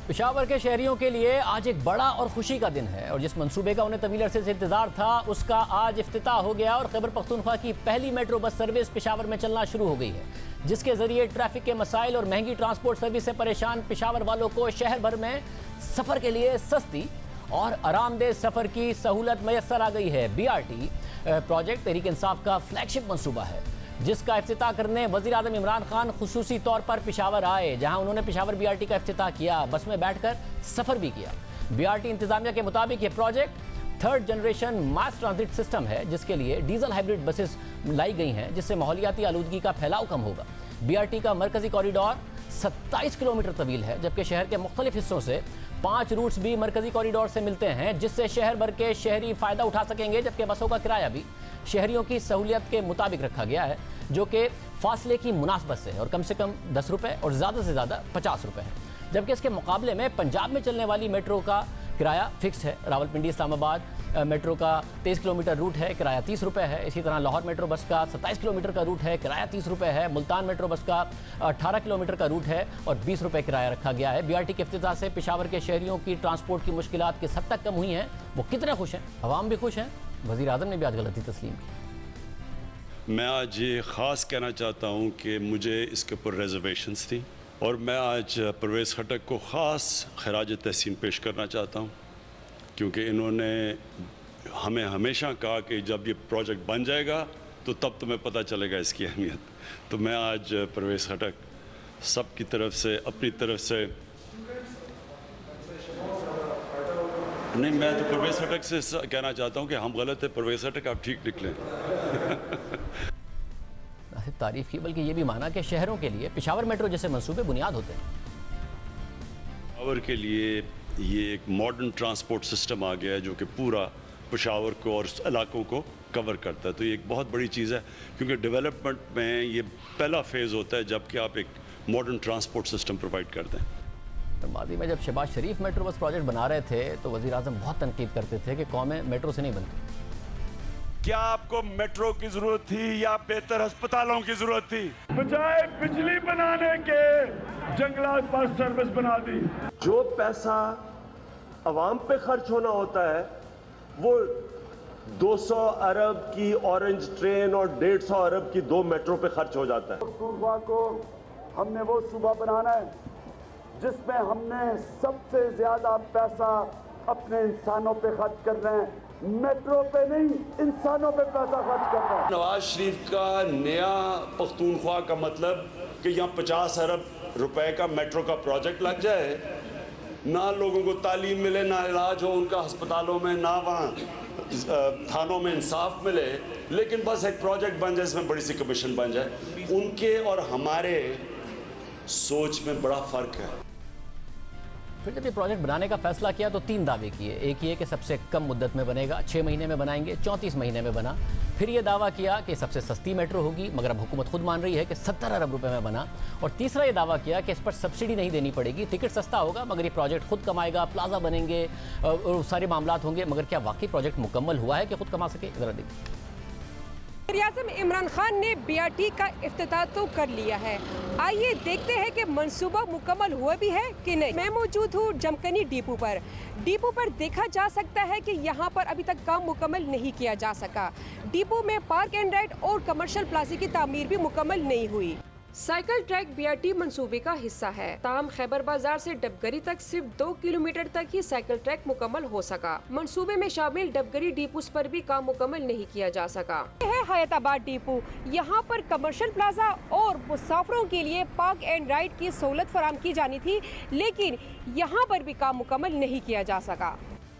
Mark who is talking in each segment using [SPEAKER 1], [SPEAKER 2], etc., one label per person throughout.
[SPEAKER 1] पेशावर के शहरियों के लिए आज एक बड़ा और खुशी का दिन है और जिस मंसूबे का उन्हें तवील अरसे से इंतजार था उसका आज इफ्तिताह हो गया और खैबर पख्तूनख्वा की पहली मेट्रो बस सर्विस पेशावर में चलना शुरू हो गई है, जिसके जरिए ट्रैफिक के मसाइल और महंगी ट्रांसपोर्ट सर्विस से परेशान पेशावर वालों को शहर भर में सफर के लिए सस्ती और आरामदेह सफर की सहूलत मैसर आ गई है। BRT प्रोजेक्ट तहरीक इंसाफ का फ्लैगशिप मंसूबा है, जिसका इफ्तिताह करने वज़ीर आज़म इमरान खान खुसूसी तौर पर पेशावर आए, जहां उन्होंने पेशावर BRT का इफ्तिताह किया, बस में बैठकर सफ़र भी किया। BRT इंतजामिया के मुताबिक ये प्रोजेक्ट 3rd जनरेशन मास ट्रांजिट सिस्टम है, जिसके लिए डीजल हाइब्रिड बसेस लाई गई हैं, जिससे माहौलियाती आलूदगी का फैलाव कम होगा। BRT का मरकजी कॉरिडोर 27 किलोमीटर तवील है, जबकि शहर के मुख्तलिफ हिस्सों से 5 रूट्स भी मरकजी कॉरिडोर से मिलते हैं, जिससे शहर भर के शहरी फ़ायदा उठा सकेंगे। जबकि बसों का किराया भी शहरियों की सहूलियत के मुताबिक रखा गया है, जो कि फासले की मुनासबत से है और कम से कम 10 रुपये और ज़्यादा से ज़्यादा 50 रुपये है। जबकि इसके मुकाबले में पंजाब में चलने वाली मेट्रो का किराया फिक्स है। रावलपिंडी इस्लामाबाद मेट्रो का 23 किलोमीटर रूट है, किराया 30 रुपये है। इसी तरह लाहौर मेट्रो बस का 27 किलोमीटर का रूट है, किराया 30 रुपये है। मुल्तान मेट्रो बस का 18 किलोमीटर का रूट है और 20 रुपये किराया रखा गया है। BRT के इफ्तिताह से पेशावर के शहरियों की ट्रांसपोर्ट की मुश्किलात किस हद तक कम हुई हैं, वो कितने खुश हैं, अवाम भी खुश हैं। वज़ीर आज़म ने भी आज गलती तस्लीम की।
[SPEAKER 2] मैं आज ये ख़ास कहना चाहता हूँ कि मुझे इसके ऊपर रिजर्वेशंस थी और मैं आज परवेज़ खटक को ख़ास खराज तहसीन पेश करना चाहता हूँ, क्योंकि इन्होंने हमें हमेशा कहा कि जब ये प्रोजेक्ट बन जाएगा तो तब तुम्हें पता चलेगा इसकी अहमियत। तो मैं आज परवेज़ खटक सब की तरफ से, अपनी तरफ से नहीं, मैं तो परवेज़ खटक से कहना चाहता हूँ कि हम गलत है, परवेज़ खटक आप ठीक निकलें।
[SPEAKER 1] तारीफ की, बल्कि ये भी माना कि शहरों के लिए पेशावर मेट्रो जैसे मंसूबे बुनियाद होते हैं।
[SPEAKER 2] पेशावर के लिए ये एक मॉडर्न ट्रांसपोर्ट सिस्टम आ गया है जो कि पूरा पेशावर को और इलाकों को कवर करता है। तो ये एक बहुत बड़ी चीज़ है, क्योंकि डेवलपमेंट में ये पहला फेज़ होता है जबकि आप एक मॉडर्न ट्रांसपोर्ट सिस्टम प्रोवाइड करते हैं।
[SPEAKER 1] माजी में जब शहबाज शरीफ मेट्रो बस प्रोजेक्ट बना रहे थे तो वज़ीर आज़म बहुत तनकीद करते थे कि कौमें मेट्रो से नहीं बनती।
[SPEAKER 3] क्या आपको मेट्रो की जरूरत थी या बेहतर अस्पतालों की जरूरत थी? बजाय बिजली बनाने के जंगलात पर सर्विस बना दी।
[SPEAKER 4] जो पैसा अवाम पे खर्च होना होता है वो 200 अरब की ऑरेंज ट्रेन और 150 अरब की 2 मेट्रो पे खर्च हो जाता है।
[SPEAKER 5] सूबा को हमने वो सूबा बनाना है जिसमें हमने सबसे ज्यादा पैसा अपने इंसानों पे खर्च कर रहे हैं, मेट्रो पे नहीं, इंसानों पे पैसा खर्च कर रहे हैं।
[SPEAKER 2] नवाज शरीफ का नया पख्तूनख्वा का मतलब कि यहाँ 50 अरब रुपए का मेट्रो का प्रोजेक्ट लग जाए, ना लोगों को तालीम मिले, ना इलाज हो उनका अस्पतालों में, ना वहाँ थानों में इंसाफ मिले, लेकिन बस एक प्रोजेक्ट बन जाए, इसमें बड़ी सी कमीशन बन जाए। उनके और हमारे सोच में बड़ा फ़र्क है।
[SPEAKER 1] फिर जब ये प्रोजेक्ट बनाने का फैसला किया तो 3 दावे किए। एक ये कि सबसे कम मुद्दत में बनेगा, 6 महीने में बनाएंगे, 34 महीने में बना। फिर ये दावा किया कि सबसे सस्ती मेट्रो होगी, मगर अब हुकूमत खुद मान रही है कि 70 अरब रुपए में बना। और तीसरा ये दावा किया कि इस पर सब्सिडी नहीं देनी पड़ेगी, टिकट सस्ता होगा मगर ये प्रोजेक्ट खुद कमाएगा, प्लाजा बनेंगे और सारे मामलात होंगे। मगर क्या वाकई प्रोजेक्ट मुकम्मल हुआ है कि खुद कमा सके? ज़रा देखिए।
[SPEAKER 6] वज़ीर-ए-आज़म इमरान खान ने BRT का इफ्तिताह तो कर लिया है। आइए देखते हैं कि मंसूबा मुकम्मल हुआ भी है कि नहीं। मैं मौजूद हूँ जमकनी डिपो पर। डिपो पर देखा जा सकता है कि यहाँ पर अभी तक काम मुकम्मल नहीं किया जा सका। डिपो में पार्क एंड राइड और कमर्शियल प्लाजा की तामीर भी मुकम्मल नहीं हुई। साइकिल ट्रैक BRT मंसूबे का हिस्सा है। ताहम खैबर बाजार से डबगरी तक सिर्फ 2 किलोमीटर तक ही साइकिल ट्रैक मुकम्मल हो सका। मंसूबे में शामिल डबगरी डिपो पर भी काम मुकम्मल नहीं किया जा सका। यह है हयाताबाद डिपो। यहाँ पर कमर्शियल प्लाजा और मुसाफिरों के लिए पार्क एंड राइड की सहूलत फराम की जानी थी, लेकिन यहाँ पर भी काम मुकम्मल नहीं किया जा सका।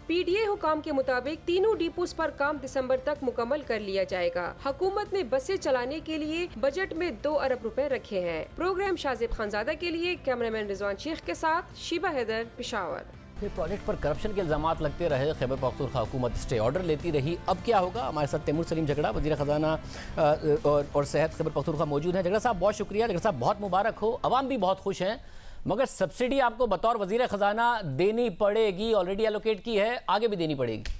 [SPEAKER 6] PDA हुकाम के मुताबिक तीनों डिपोस पर काम दिसंबर तक मुकम्मल कर लिया जाएगा। हुकूमत ने बसें चलाने के लिए बजट में 2 अरब रुपए रखे हैं। प्रोग्राम शाजिब खानजादा के लिए कैमरामैन रिजवान शेख के साथ शीबा हैदर, पेशावर।
[SPEAKER 1] फिर प्रोजेक्ट पर करप्शन के इल्जामात लगते रहे, खैबर पख्तूनख्वा हुकूमत स्टे ऑर्डर लेती रही। अब क्या होगा? हमारे साथ तैमूर सलीम झगड़ा, वज़ीर ख़ज़ाना और सेहत खैबर पख्तूनख्वा मौजूद हैं। झगड़ा साहब बहुत शुक्रिया। झगड़ा साहब बहुत मुबारक हो, अवाम भी बहुत खुश हैं, मगर सब्सिडी आपको बतौर वज़ीर ख़ज़ाना देनी पड़ेगी, ऑलरेडी एलोकेट की है, आगे भी देनी पड़ेगी।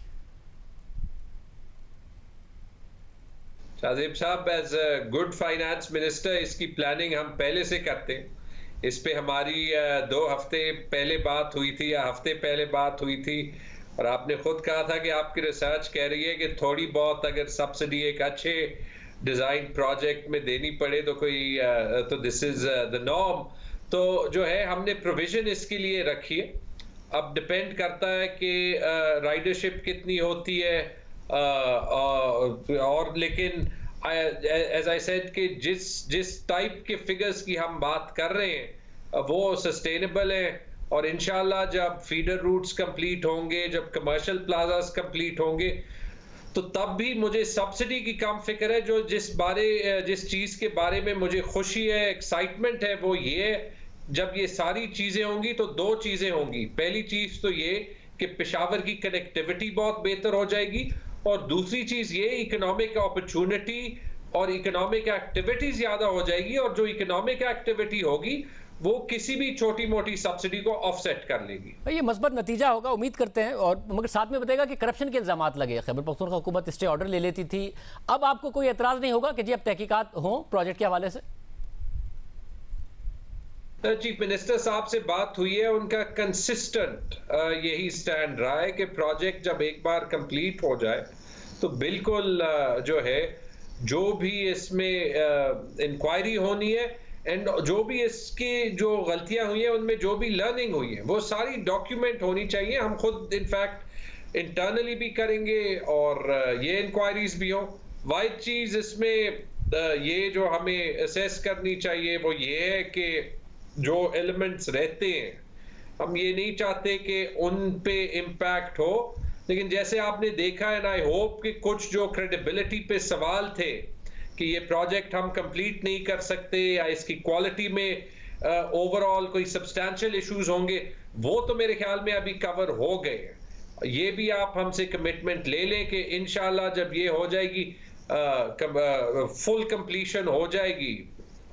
[SPEAKER 7] शाजिब साहब, as a good finance minister इसकी प्लानिंग हम पहले से करते हैं। इस पे हमारी 2 हफ्ते पहले बात हुई थी या हफ्ते पहले बात हुई थी, और आपने खुद कहा था कि आपकी रिसर्च कह रही है कि थोड़ी बहुत अगर सब्सिडी एक अच्छे डिज़ाइन प्रोजेक्ट में देनी पड़े तो तो दिस इज़ द नॉर्म। तो जो है हमने प्रोविजन इसके लिए रखी है। अब डिपेंड करता है कि राइडरशिप कितनी होती है, और लेकिन एज आई सेड कि जिस टाइप के फिगर्स की हम बात कर रहे हैं वो सस्टेनेबल है, और इंशाल्लाह जब फीडर रूट्स कंप्लीट होंगे, जब कमर्शियल प्लाजास कंप्लीट होंगे, तो तब भी मुझे सब्सिडी की कम फिक्र है। जिस चीज़ के बारे में मुझे खुशी है, एक्साइटमेंट है, वो ये है जब ये सारी चीज़ें होंगी तो 2 चीज़ें होंगी। पहली चीज़ तो ये कि पेशावर की कनेक्टिविटी बहुत बेहतर हो जाएगी, और दूसरी चीज़ ये इकोनॉमिक अपॉर्चुनिटी और इकोनॉमिक एक्टिविटी ज़्यादा हो जाएगी, और जो इकोनॉमिक एक्टिविटी होगी वो किसी भी छोटी मोटी सब्सिडी को ऑफसेट कर लेगी।
[SPEAKER 1] ये मस्बत नतीजा होगा, उम्मीद करते हैं। और मगर साथ में बताएगा कि करप्शन के इल्जामात लगे, खैबर पख्तूनख्वा हुकूमत स्टे ऑर्डर ले लेती थी, अब आपको कोई एतराज़ नहीं होगा कि जी अब तहकीकात हों प्रोजेक्ट के हवाले से?
[SPEAKER 7] चीफ मिनिस्टर साहब से बात हुई है, उनका कंसिस्टेंट यही स्टैंड रहा है कि प्रोजेक्ट जब एक बार कंप्लीट हो जाए तो बिल्कुल जो है जो भी इसमें इंक्वायरी होनी है एंड जो भी इसकी जो गलतियां हुई हैं उनमें जो भी लर्निंग हुई है वो सारी डॉक्यूमेंट होनी चाहिए। हम खुद इनफैक्ट इंटरनली भी करेंगे और ये इंक्वायरीज भी हो। वाइड चीज इसमें ये जो हमें असेस करनी चाहिए वो ये है कि जो एलिमेंट्स रहते हैं हम ये नहीं चाहते कि उन पे इम्पैक्ट हो, लेकिन जैसे आपने देखा है, आई होप कि कुछ जो क्रेडिबिलिटी पे सवाल थे कि ये प्रोजेक्ट हम कंप्लीट नहीं कर सकते या इसकी क्वालिटी में ओवरऑल कोई सब्सटैंशियल इश्यूज होंगे, वो तो मेरे ख्याल में अभी कवर हो गए। ये भी आप हमसे कमिटमेंट ले लें कि इंशाल्लाह जब ये हो जाएगी फुल कंप्लीशन हो जाएगी,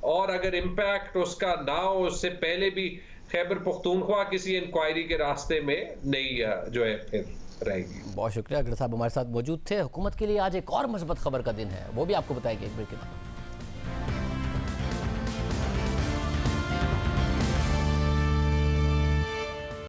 [SPEAKER 7] और अगर इम्पैक्ट उसका ना हो उससे पहले भी खैबर पख्तूनख्वा किसी इंक्वायरी के रास्ते में नहीं जो है फिर रहेगी।
[SPEAKER 1] बहुत शुक्रिया। अगर साहब हमारे साथ मौजूद थे। हुकूमत के लिए आज एक और मस्बत खबर का दिन है, वो भी आपको बताएंगे एक ब्रेक के बाद।